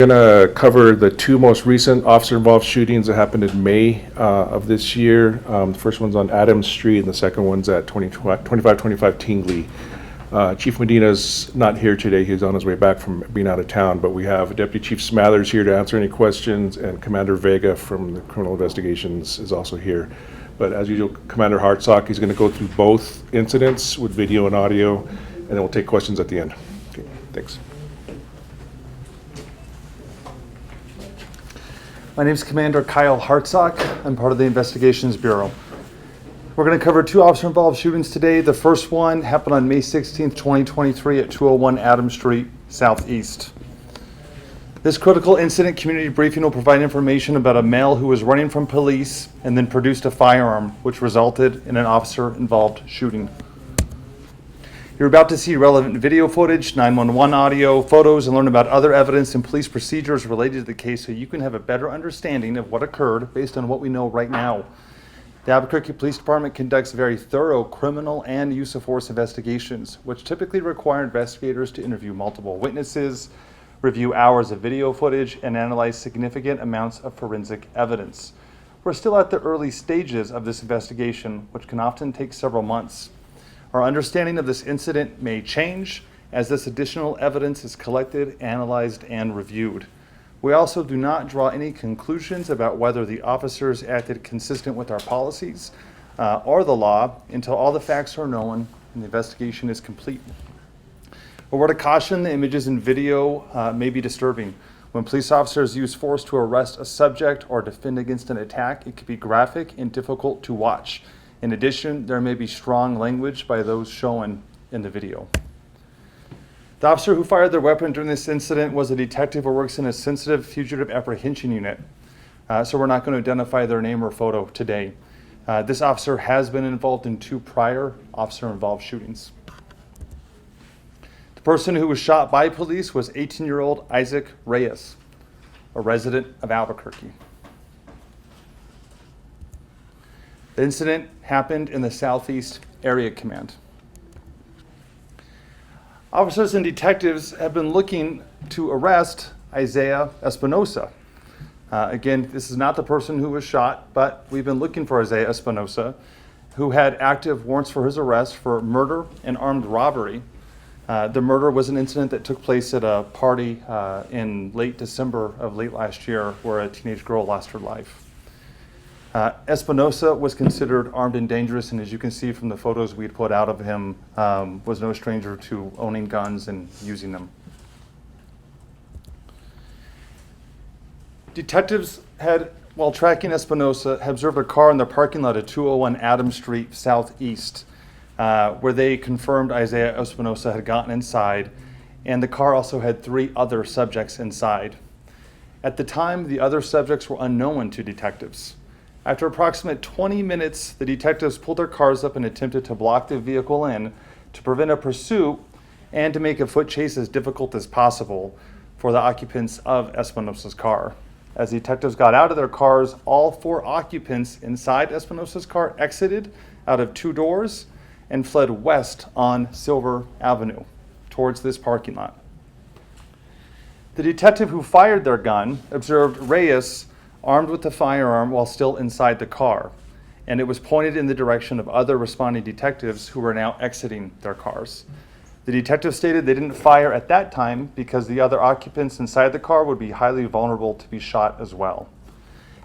Going to cover the two most recent officer-involved shootings that happened in May of this year. The first one's on Adams Street, and the second one's at 2525 Tingley. Chief Medina's not here today. He's on his way back from being out of town, but we have Deputy Chief Smathers here to answer any questions, and Commander Vega from the Criminal Investigations is also here. But as usual, Commander Hartsock, he's going to go through both incidents with video and audio, and then we'll take questions at the end. Okay, thanks. My name is Commander Kyle Hartsock. I'm part of the Investigations Bureau. We're going to cover two officer-involved shootings today. The first one happened on May 16th, 2023 at 201 Adams Street, Southeast. This critical incident community briefing will provide information about a male who was running from police and then produced a firearm, which resulted in an officer-involved shooting. You're about to see relevant video footage, 911 audio, photos, and learn about other evidence and police procedures related to the case so you can have a better understanding of what occurred based on what we know right now. The Albuquerque Police Department conducts very thorough criminal and use of force investigations, which typically require investigators to interview multiple witnesses, review hours of video footage, and analyze significant amounts of forensic evidence. We're still at the early stages of this investigation, which can often take several months. Our understanding of this incident may change as this additional evidence is collected, analyzed, and reviewed. We also do not draw any conclusions about whether the officers acted consistent with our policies or the law until all the facts are known and the investigation is complete. A word of caution: the images and video may be disturbing. When police officers use force to arrest a subject or defend against an attack, it can be graphic and difficult to watch. In addition, there may be strong language by those shown in the video. The officer who fired their weapon during this incident was a detective who works in a sensitive fugitive apprehension unit. So we're not going to identify their name or photo today. This officer has been involved in two prior officer-involved shootings. The person who was shot by police was 18-year-old Isaac Reyes, a resident of Albuquerque. The incident happened in the Southeast Area Command. Officers and detectives have been looking to arrest Isaiah Espinosa. Again, this is not the person who was shot, but we've been looking for Isaiah Espinosa, who had active warrants for his arrest for murder and armed robbery. The murder was an incident that took place at a party in late December of late last year where a teenage girl lost her life. Espinosa was considered armed and dangerous, and as you can see from the photos we'd put out of him, was no stranger to owning guns and using them. Detectives had, while tracking Espinosa, observed a car in the parking lot at 201 Adams Street Southeast, where they confirmed Isaiah Espinosa had gotten inside, and the car also had 3 other subjects inside. At the time, the other subjects were unknown to detectives. After approximately 20 minutes, the detectives pulled their cars up and attempted to block the vehicle in to prevent a pursuit and to make a foot chase as difficult as possible for the occupants of Espinosa's car. As detectives got out of their cars, all 4 occupants inside Espinosa's car exited out of 2 doors and fled west on Silver Avenue towards this parking lot. The detective who fired their gun observed Reyes armed with the firearm while still inside the car, and it was pointed in the direction of other responding detectives who were now exiting their cars. The detective stated they didn't fire at that time because the other occupants inside the car would be highly vulnerable to be shot as well.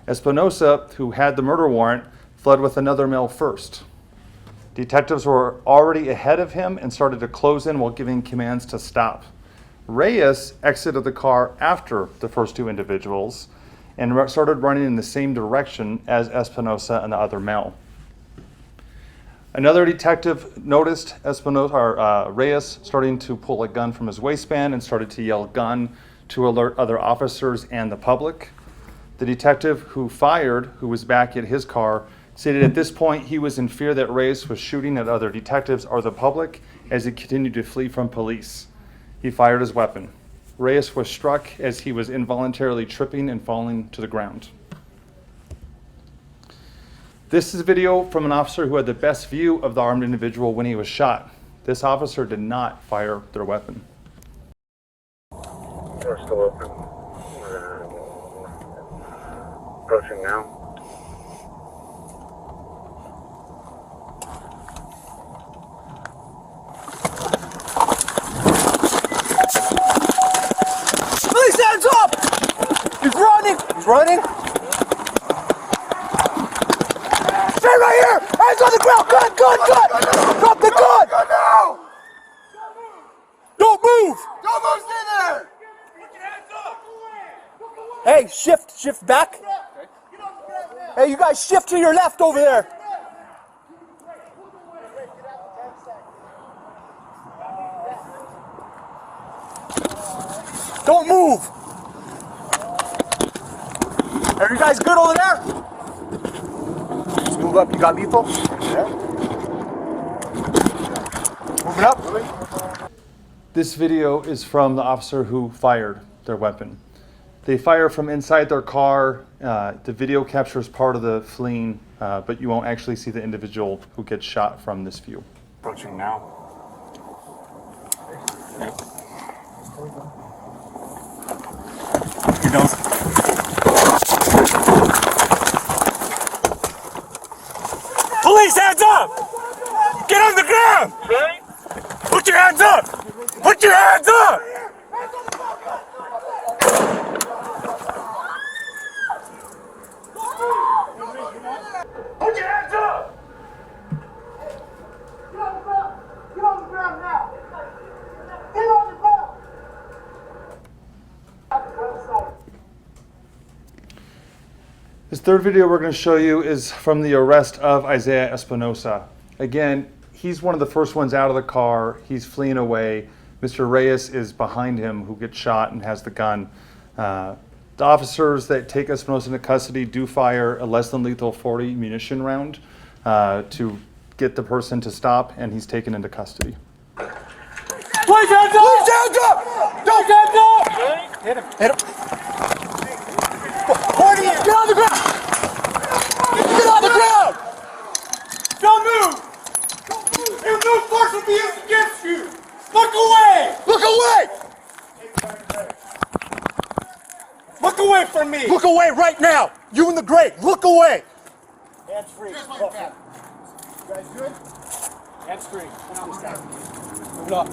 Espinosa, who had the murder warrant, fled with another male first. Detectives were already ahead of him and started to close in while giving commands to stop. Reyes exited the car after the first 2 individuals and started running in the same direction as Espinosa and the other male. Another detective noticed Reyes starting to pull a gun from his waistband and started to yell "gun" to alert other officers and the public. The detective who fired, who was back at his car, stated at this point he was in fear that Reyes was shooting at other detectives or the public as he continued to flee from police. He fired his weapon. Reyes was struck as he was involuntarily tripping and falling to the ground. This is video from an officer who had the best view of the armed individual when he was shot. This officer did not fire their weapon. Door's still open. Approaching now. Police, hands up! He's running! He's running! Stay right here! Hands on the ground! Gun! Gun! Gun! Drop the gun! Go now! Don't move! Don't move, stay there! Hey, shift back. Hey, you guys shift to your left over there. Don't move. Are you guys good over there? Just move up. You got lethal? Yeah. Moving up. This video is from the officer who fired their weapon. They fire from inside their car. The video captures part of the fleeing, but you won't actually see the individual who gets shot from this view. Approaching now. You know. Police, hands up! Get on the ground! Put your hands up! Put your hands up! Put your hands up! Get on the ground! Get on the ground now! Get on the ground! This third video we're going to show you is from the arrest of Isaiah Espinosa. Again, he's one of the first ones out of the car. He's fleeing away. Mr. Reyes is behind him, who gets shot and has the gun. The officers that take Espinosa into custody do fire a less than lethal 40 munition round to get the person to stop, and he's taken into custody. Police, hands up! Police, hands up! Don't hands up! Hit him. Hit him. Get on the ground! Get on the ground! Don't move! If no force will be used against you! Look away! Look away! Look away from me! Look away right now! You in the grate! Look away! Hands free. You guys good? Hands free. Move it up. Hands up.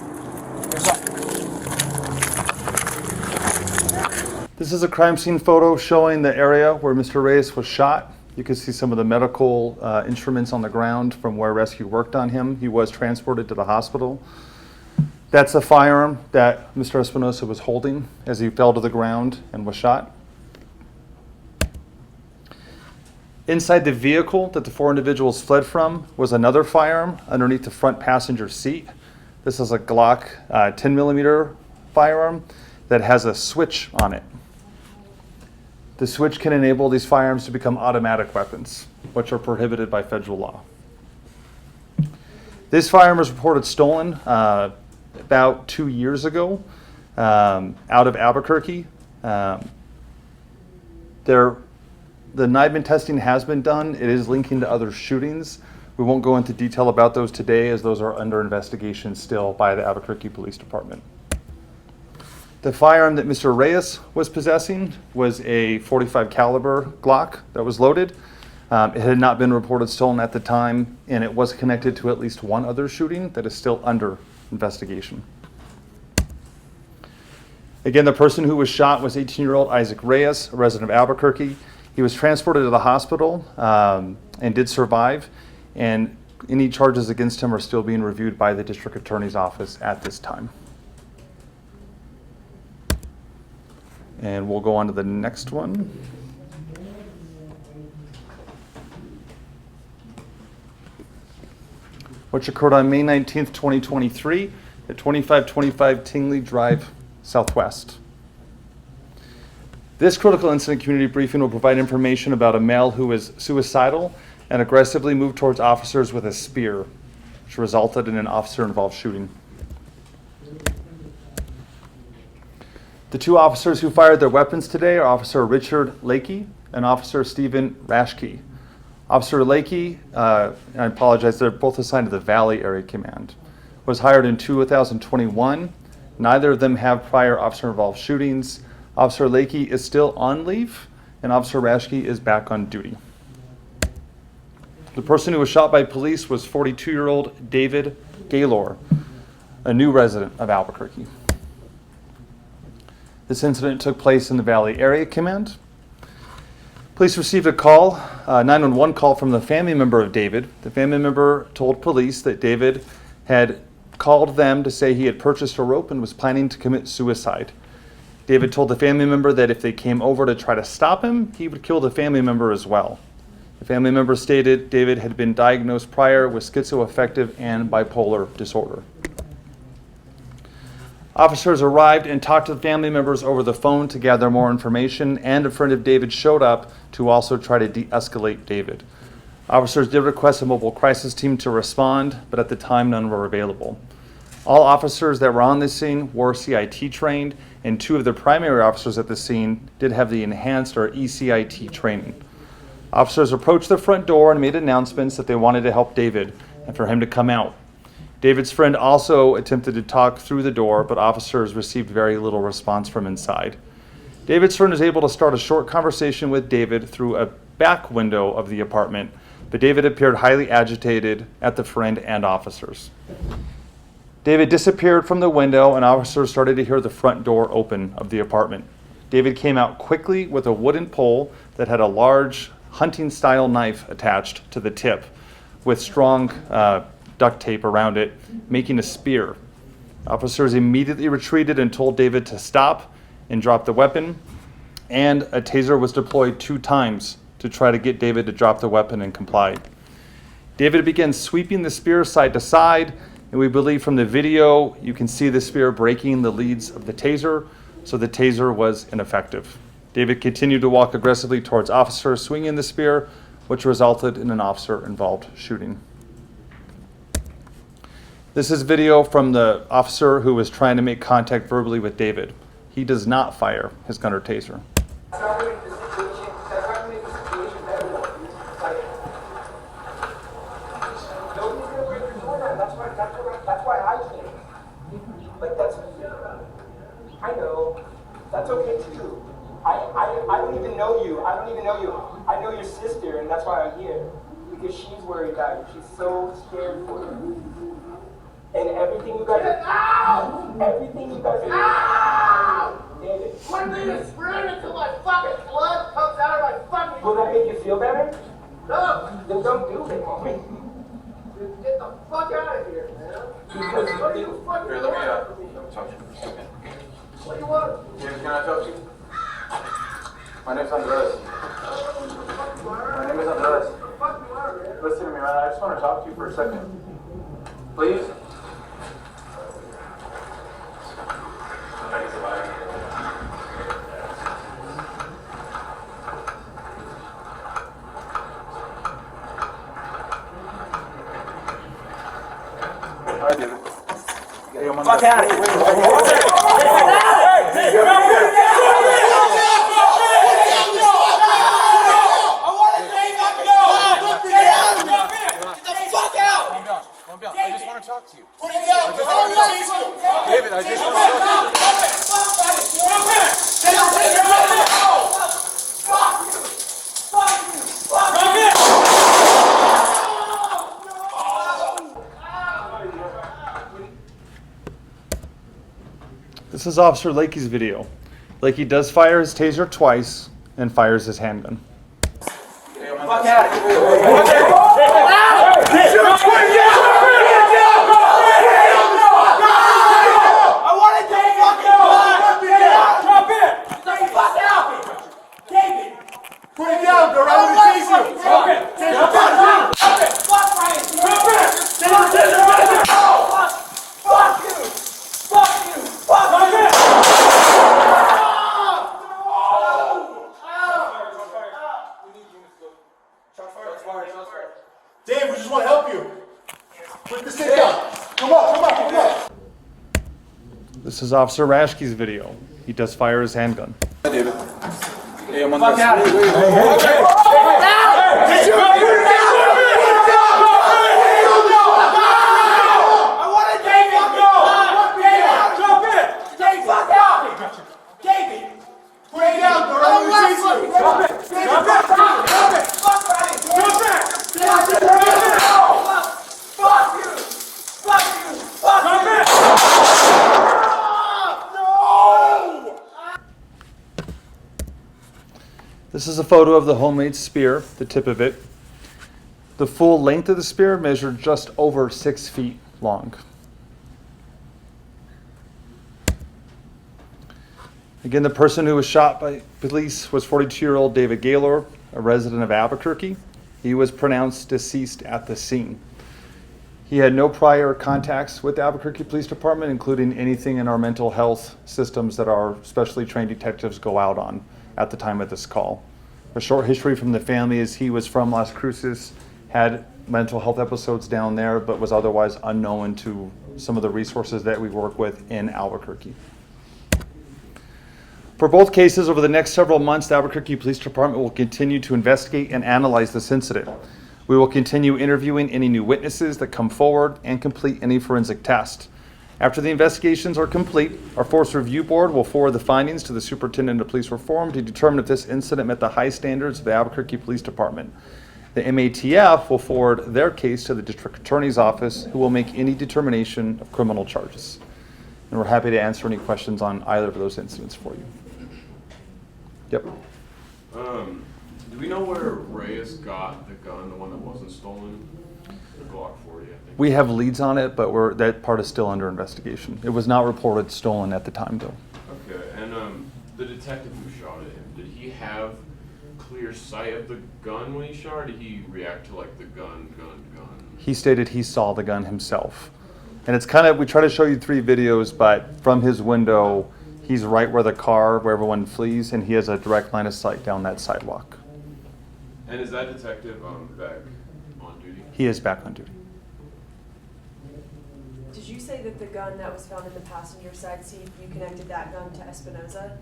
This is a crime scene photo showing the area where Mr. Reyes was shot. You can see some of the medical instruments on the ground from where rescue worked on him. He was transported to the hospital. That's a firearm that Mr. Espinosa was holding as he fell to the ground and was shot. Inside the vehicle that the four individuals fled from was another firearm underneath the front passenger seat. This is a Glock 10mm firearm that has a switch on it. The switch can enable these firearms to become automatic weapons, which are prohibited by federal law. This firearm was reported stolen about 2 years ago out of Albuquerque. The NIBIN testing has been done. It is linking to other shootings. We won't go into detail about those today, as those are under investigation still by the Albuquerque Police Department. The firearm that Mr. Reyes was possessing was a .45 caliber Glock that was loaded. It had not been reported stolen at the time, and it was connected to at least one other shooting that is still under investigation. Again, the person who was shot was 18-year-old Isaac Reyes, a resident of Albuquerque. He was transported to the hospital and did survive, and any charges against him are still being reviewed by the district attorney's office at this time. And we'll go on to the next one. Which occurred on May 19th, 2023 at 2525 Tingley Drive, Southwest. This critical incident community briefing will provide information about a male who was suicidal and aggressively moved towards officers with a spear, which resulted in an officer-involved shooting. The two officers who fired their weapons today are Officer Richard Lakey and Officer Stephen Rashke. Officer Lakey, I apologize, they're both assigned to the Valley Area Command, was hired in 2021. Neither of them have prior officer-involved shootings. Officer Lakey is still on leave, and Officer Rashke is back on duty. The person who was shot by police was 42-year-old David Gaylor, a new resident of Albuquerque. This incident took place in the Valley Area Command. Police received a call, 911 call from the family member of David. The family member told police that David had called them to say he had purchased a rope and was planning to commit suicide. David told the family member that if they came over to try to stop him, he would kill the family member as well. The family member stated David had been diagnosed prior with schizoaffective and bipolar disorder. Officers arrived and talked to the family members over the phone to gather more information, and a friend of David showed up to also try to de-escalate David. Officers did request a mobile crisis team to respond, but at the time none were available. All officers that were on the scene were CIT trained, and 2 of the primary officers at the scene did have the enhanced or ECIT training. Officers approached the front door and made announcements that they wanted to help David and for him to come out. David's friend also attempted to talk through the door, but officers received very little response from inside. David's friend was able to start a short conversation with David through a back window of the apartment, but David appeared highly agitated at the friend and officers. David disappeared from the window, and officers started to hear the front door open of the apartment. David came out quickly with a wooden pole that had a large hunting-style knife attached to the tip with strong duct tape around it, making a spear. Officers immediately retreated and told David to stop and drop the weapon, and a taser was deployed 2 times to try to get David to drop the weapon and comply. David began sweeping the spear side to side, and we believe from the video you can see the spear breaking the leads of the taser, so the taser was ineffective. David continued to walk aggressively towards officers swinging the spear, which resulted in an officer-involved shooting. This is video from the officer who was trying to make contact verbally with David. He does not fire his gun or taser. That's not gonna make the situation better. Like, nobody's gonna break your door down. That's why I came. Like, I know. That's okay too. I don't even know you. I don't even know you. I know your sister, and that's why I'm here. Because she's worried about you. She's so scared for you. And everything you guys are, everything you guys are, David. What are you screaming until my fucking blood comes out of my fucking... Will that make you feel better? No! Then don't do it, homie. Get the fuck out of here, man. Because What do you fucking Here, let me want? talk to you for a second. What do you want? James, can I talk to you? My name's Andres. My name is Andres. What the fuck you are, man? Listen to me, man. I just want to talk to you for a second. Please? All right, David. Hey, I'm on Fuck out of here. I just want to talk to you. David, I just want to talk to you. This is Officer Lakey's video. Lakey does fire his taser twice and fires his handgun. Fuck out of here. I want to get fucking fuck out. David. Put it down, girl. I'm gonna chase you. Fuck you. Fuck you. Fuck you. Dave, we just want to help you. Put this thing down. Come on. This is Officer Rashke's video. He does fire his handgun. Hi, David. Hey, I'm on Fuck out of here. I want to David. Jump in. David, fuck out. David. This is a photo of the homemade spear, the tip of it. The full length of the spear measured just over 6 feet long. Again, the person who was shot by police was 42-year-old David Gaylor, a resident of Albuquerque. He was pronounced deceased at the scene. He had no prior contacts with the Albuquerque Police Department, including anything in our mental health systems that our specially trained detectives go out on at the time of this call. A short history from the family is he was from Las Cruces, had mental health episodes down there, but was otherwise unknown to some of the resources that we work with in Albuquerque. For both cases, over the next several months, the Albuquerque Police Department will continue to investigate and analyze this incident. We will continue interviewing any new witnesses that come forward and complete any forensic tests. After the investigations are complete, our Force Review Board will forward the findings to the Superintendent of Police Reform to determine if this incident met the high standards of the Albuquerque Police Department. The MATF will forward their case to the District Attorney's Office, who will make any determination of criminal charges. And we're happy to answer any questions on either of those incidents for you. Yep. Do we know where Reyes got the gun, the one that wasn't stolen? The Glock 40, I think. We have leads on it, but that part is still under investigation. It was not reported stolen at the time, though. Okay, and the detective who shot at him, did he have clear sight of the gun when he shot, or did he react to like the gun? He stated he saw the gun himself. And it's kind of, we try to show you 3 videos, but from his window, he's right where where everyone flees, and he has a direct line of sight down that sidewalk. And is that detective back on duty? He is back on duty. Did you say that the gun that was found in the passenger side seat, you connected that gun to Espinosa?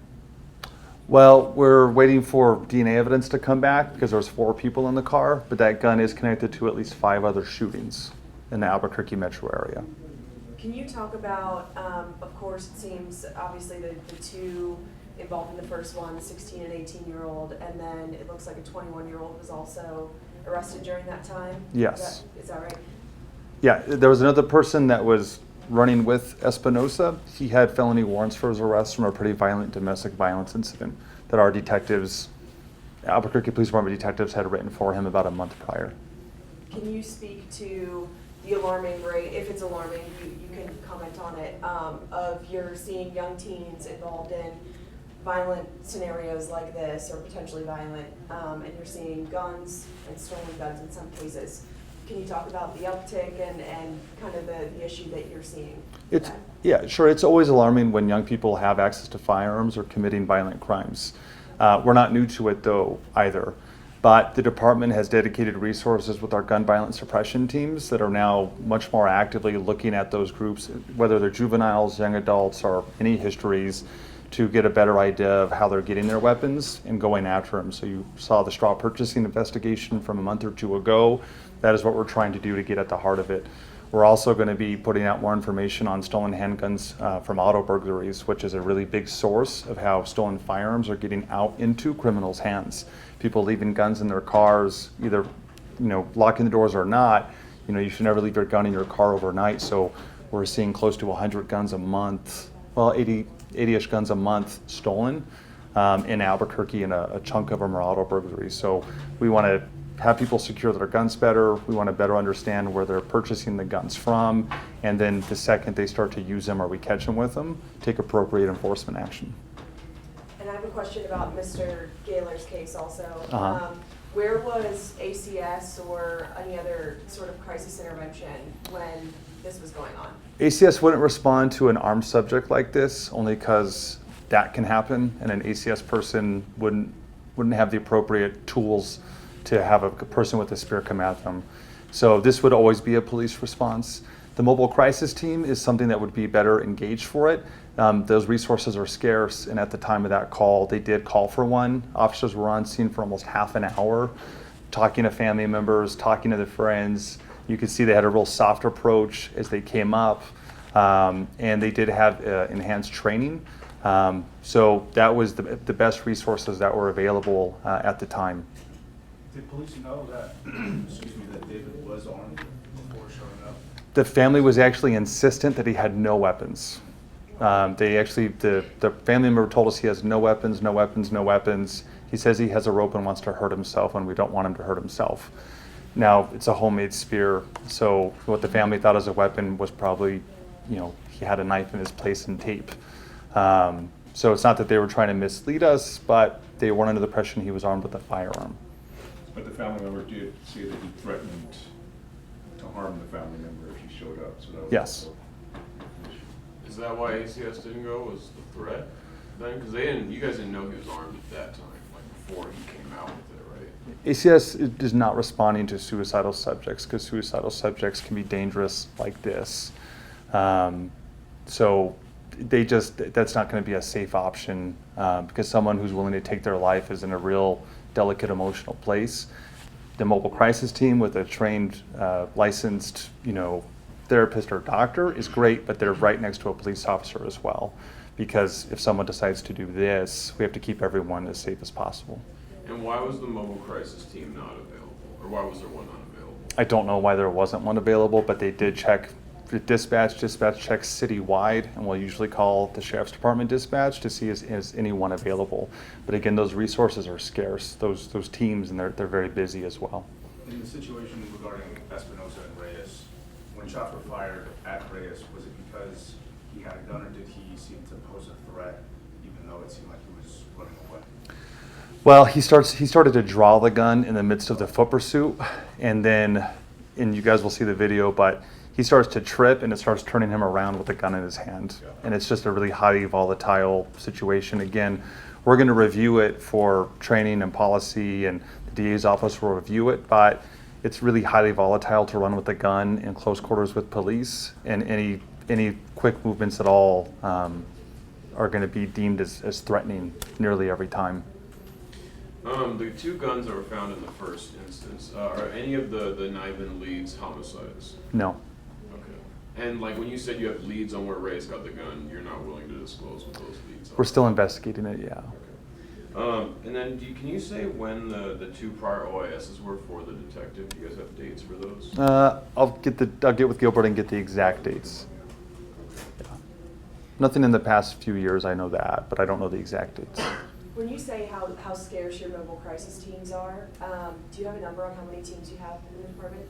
Well, we're waiting for DNA evidence to come back because there's 4 people in the car, but that gun is connected to at least 5 other shootings in the Albuquerque metro area. Can you talk about, of course, it seems obviously the 2 involved in the first one, 16 and 18-year-old, and then it looks like a 21-year-old was also arrested during that time? Yes. Is that right? Yeah, there was another person that was running with Espinosa. He had felony warrants for his arrest from a pretty violent domestic violence incident that our detectives, Albuquerque Police Department detectives, had written for him about a month prior. Can you speak to the alarming rate, if it's alarming, you can comment on it, of you're seeing young teens involved in violent scenarios like this, or potentially violent, and you're seeing guns and stolen guns in some cases. Can you talk about the uptick and kind of the issue that you're seeing? Yeah, sure. It's always alarming when young people have access to firearms or committing violent crimes. We're not new to it, though, either. But the department has dedicated resources with our gun violence suppression teams that are now much more actively looking at those groups, whether they're juveniles, young adults, or any histories, to get a better idea of how they're getting their weapons and going after them. So you saw the straw purchasing investigation from a month or 2 ago. That is what we're trying to do to get at the heart of it. We're also going to be putting out more information on stolen handguns from auto burglaries, which is a really big source of how stolen firearms are getting out into criminals' hands. People leaving guns in their cars, either locking the doors or not. You should never leave your gun in your car overnight. So we're seeing close to 100 guns a month, well, 80-ish guns a month stolen in Albuquerque, and a chunk of them are auto burglaries. So we want to have people secure their guns better. We want to better understand where they're purchasing the guns from, and then the second they start to use them or we catch them with them, take appropriate enforcement action. And I have a question about Mr. Gaylor's case also. Uh-huh. Where was ACS or any other sort of crisis intervention when this was going on? ACS wouldn't respond to an armed subject like this, only because that can happen, and an ACS person wouldn't have the appropriate tools to have a person with a spear come at them. So this would always be a police response. The mobile crisis team is something that would be better engaged for it. Those resources are scarce, and at the time of that call, they did call for one. Officers were on scene for almost half an hour, talking to family members, talking to their friends. You could see they had a real soft approach as they came up, and they did have enhanced training So that was the best resources that were available at the time. Did police know that, excuse me, that David was armed before showing up? The family was actually insistent that he had no weapons. The family member told us he has no weapons, no weapons, no weapons. He says he has a rope and wants to hurt himself, and we don't want him to hurt himself. Now, it's a homemade spear, so what the family thought as a weapon was probably, he had a knife in his place and tape. So it's not that they were trying to mislead us, but they weren't under the impression he was armed with a firearm. But the family member did say that he threatened to harm the family member if he showed up, so that was Yes. also an issue. Is that why ACS didn't go, was the threat then? Because you guys didn't know he was armed at that time, like before he came out with it, right? ACS is not responding to suicidal subjects because suicidal subjects can be dangerous like this. So that's not going to be a safe option because someone who's willing to take their life is in a real delicate emotional place. The mobile crisis team with a trained, licensed, therapist or doctor is great, but they're right next to a police officer as well. Because if someone decides to do this, we have to keep everyone as safe as possible. And why was the mobile crisis team not available? Or why was there one not available? I don't know why there wasn't one available, but they did check the dispatch. Dispatch checks citywide, and we'll usually call the sheriff's department dispatch to see is anyone available. But again, those resources are scarce, those teams, and they're very busy as well. In the situation regarding Espinosa and Reyes, when shots were fired at Reyes, was it because he had a gun, or did he seem to pose a threat, even though it seemed like he was running away? Well, he started to draw the gun in the midst of the foot pursuit, and you guys will see the video, but he starts to trip and it starts turning him around with the gun in his hand. And it's just a really highly volatile situation. Again, we're going to review it for training and policy, and the DA's office will review it, but it's really highly volatile to run with a gun in close quarters with police, and any quick movements at all are going to be deemed as threatening nearly every time. The two guns that were found in the first instance, are any of the Niven leads homicides? No. Okay. And like when you said you have leads on where Reyes got the gun, you're not willing to disclose what those leads are? We're still investigating it, yeah. Okay. And then can you say when the two prior OISs were for the detective? Do you guys have dates for those? I'll get with Gilbert and get the exact dates. Yeah. Nothing in the past few years, I know that, but I don't know the exact dates. When you say how scarce your mobile crisis teams are, do you have a number on how many teams you have in the department?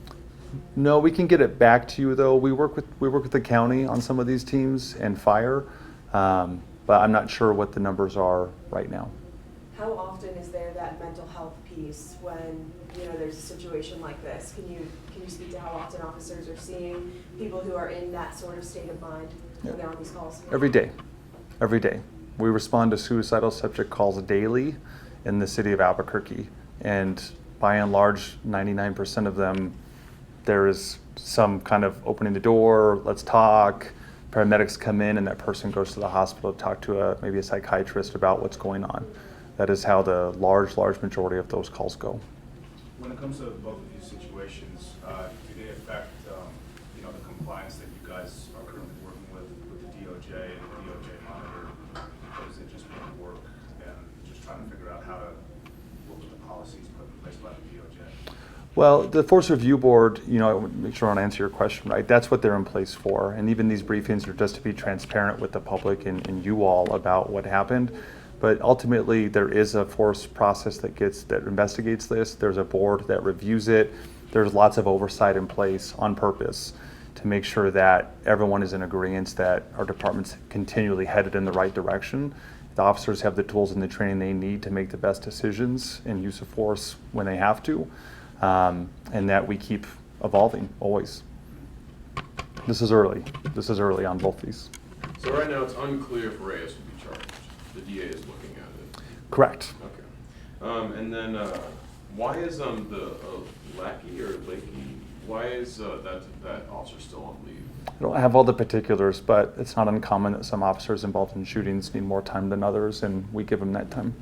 No, we can get it back to you though. We work with the county on some of these teams and fire, but I'm not sure what the numbers are right now. How often is there that mental health piece when there's a situation like this? Can you speak to how often officers are seeing people who are in that sort of state of mind when they're on these calls? Every day. We respond to suicidal subject calls daily in the city of Albuquerque, and by and large, 99% of them, there is some kind of opening the door, let's talk, paramedics come in, and that person goes to the hospital to talk to maybe a psychiatrist about what's going on. That is how the large majority of those calls go. When it comes to both of these situations, do they affect the compliance that you guys are currently working with the DOJ and the DOJ monitor? Or is it just more work and just trying to figure out how to work with the policies put in place by the DOJ? Well, the Force Review Board, I want to make sure I answer your question right. That's what they're in place for. And even these briefings are just to be transparent with the public and you all about what happened. But ultimately, there is a force process that investigates this. There's a board that reviews it. There's lots of oversight in place on purpose to make sure that everyone is in agreement that our department's continually headed in the right direction. The officers have the tools and the training they need to make the best decisions and use of force when they have to, and that we keep evolving always. This is early on both these. So right now it's unclear if Reyes will be charged. The DA is looking at it. Correct. Okay. And then why is the Lackey or Lakey, why is that officer still on leave? I don't have all the particulars, but it's not uncommon that some officers involved in shootings need more time than others, and we give them that time.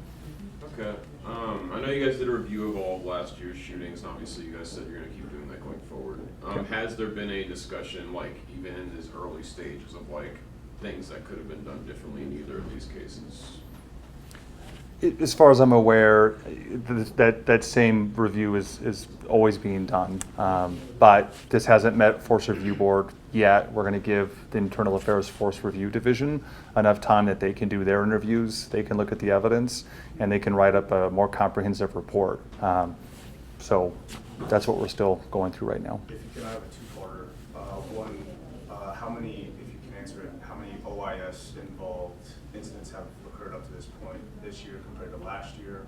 Okay. I know you guys did a review of all of last year's shootings, and obviously you guys said you're going to keep doing that going forward. Has there been a discussion, like even in these early stages of like things that could have been done differently in either of these cases? As far as I'm aware, that same review is always being done. But this hasn't met Force Review Board yet. We're going to give the Internal Affairs Force Review Division enough time that they can do their interviews, they can look at the evidence, and they can write up a more comprehensive report. So that's what we're still going through right now. If you can, I have a two-parter. One, how many, if you can answer it, how many OIS involved incidents have occurred up to this point this year compared to last year?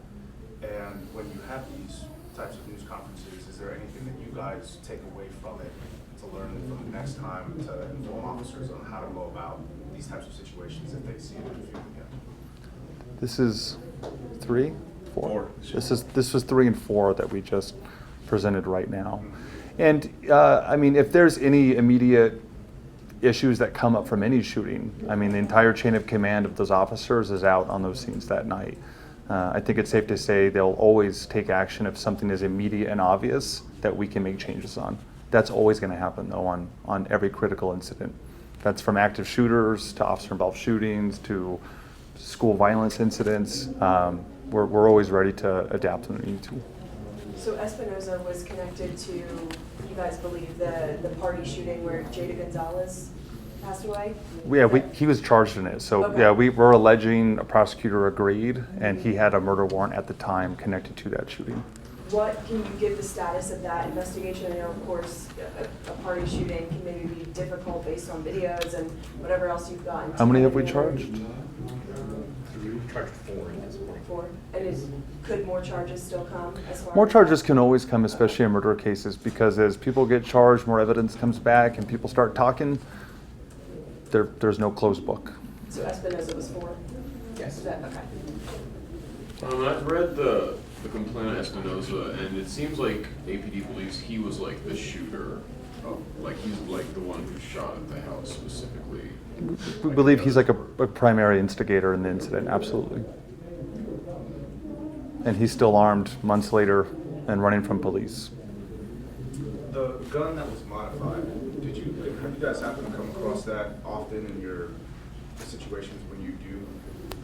And when you have these types of news conferences, is there anything that you guys take away from it to learn from the next time to inform officers on how to go about these types of situations if they see it in the field again? This is 3, 4. Four. This was 3 and 4 that we just presented right now. And I mean, if there's any immediate issues that come up from any shooting, I mean, the entire chain of command of those officers is out on those scenes that night. I think it's safe to say they'll always take action if something is immediate and obvious that we can make changes on. That's always going to happen, though, on every critical incident. That's from active shooters to officer-involved shootings to school violence incidents. We're always ready to adapt when we need to. So Espinosa was connected to, you guys believe, the party shooting where Jada Gonzalez passed away? Yeah, he was charged in it. So Okay. yeah, we were alleging a prosecutor agreed, and he had a murder warrant at the time connected to that shooting. What can you give the status of that investigation? I know, of course, a party shooting can maybe be difficult based on videos and whatever else you've gotten. How many have we charged? We charged 4 at this point. 4. And could more charges still come as far More as charges can always come, especially in murder cases, because as people get charged, more evidence comes back, and people start talking. There's no closed book. So Espinosa was 4? Yes. Is that, okay. I've read the complaint on Espinosa, and it seems like APD believes he was like the shooter. Like he's like the one who shot at the house specifically. We believe he's like a primary instigator in the incident, absolutely. And he's still armed months later and running from police. The gun that was modified, have you guys happen to come across that often in your situations when you do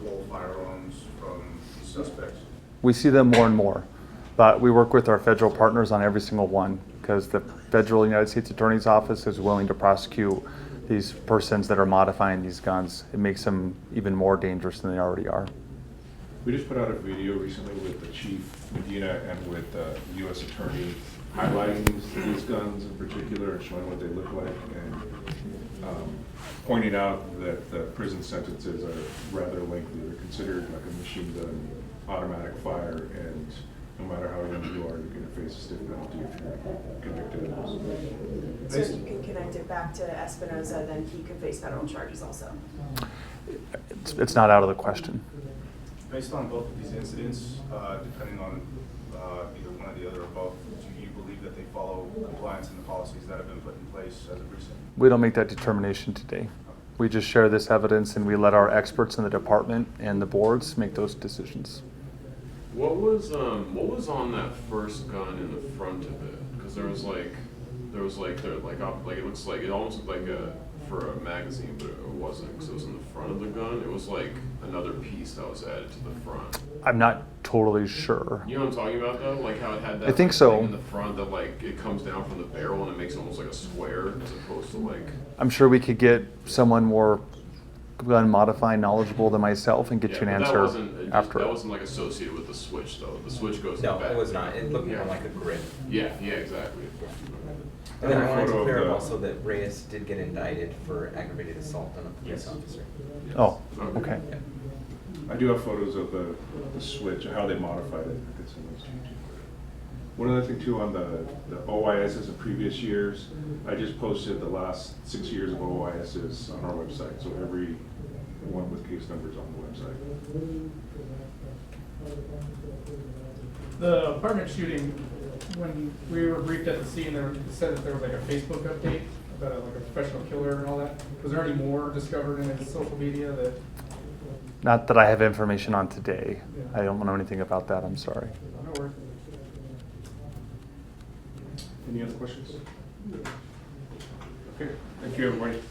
blow firearms from these suspects? We see them more and more, but we work with our federal partners on every single one because the federal United States Attorney's Office is willing to prosecute these persons that are modifying these guns. It makes them even more dangerous than they already are. We just put out a video recently with the Chief Medina and with the U.S. Attorney highlighting these guns in particular and showing what they look like and pointing out that the prison sentences are rather lengthy. They're considered like a machine gun, automatic fire, and no matter how young you are, you're going to face a stiff penalty if you're convicted of those. So if you can connect it back to Espinosa, then he could face federal charges also? It's not out of the question. Based on both of these incidents, depending on either one or the other or both, do you believe that they follow compliance in the policies that have been put in place as of recent? We don't make that determination today. We just share this evidence and we let our experts in the department and the boards make those decisions. What was on that first gun in the front of it? Because it looks like it almost looked like for a magazine, but it wasn't because it was in the front of the gun. It was like another piece that was added to the front. I'm not totally sure. You know what I'm talking about though? Like how it had that I think like, so. thing in the front that like it comes down from the barrel and it makes it almost like a square as opposed to like. I'm sure we could get someone more gun modifying knowledgeable than myself and get you an but answer after. That wasn't like associated with the switch though. The switch goes in the No, back. it was not. It looked more like a grid. Yeah, exactly. And then I wanted to Photo of clear up the- also that Reyes did get indicted for aggravated assault on a police officer. Oh, okay. Yeah. I do have photos of the switch and how they modified it. I could send those to you too. One other thing too on the OISs of previous years, I just posted the last 6 years of OISs on our website. So every one with case numbers on the website. The apartment shooting, when we were briefed at the scene, they said that there was like a Facebook update about like a professional killer and all that. Was there any more discovered in his social media that? Not that I have information on today. Yeah. I don't know anything about that, I'm sorry. No worries. Any other questions? Okay, thank you everybody.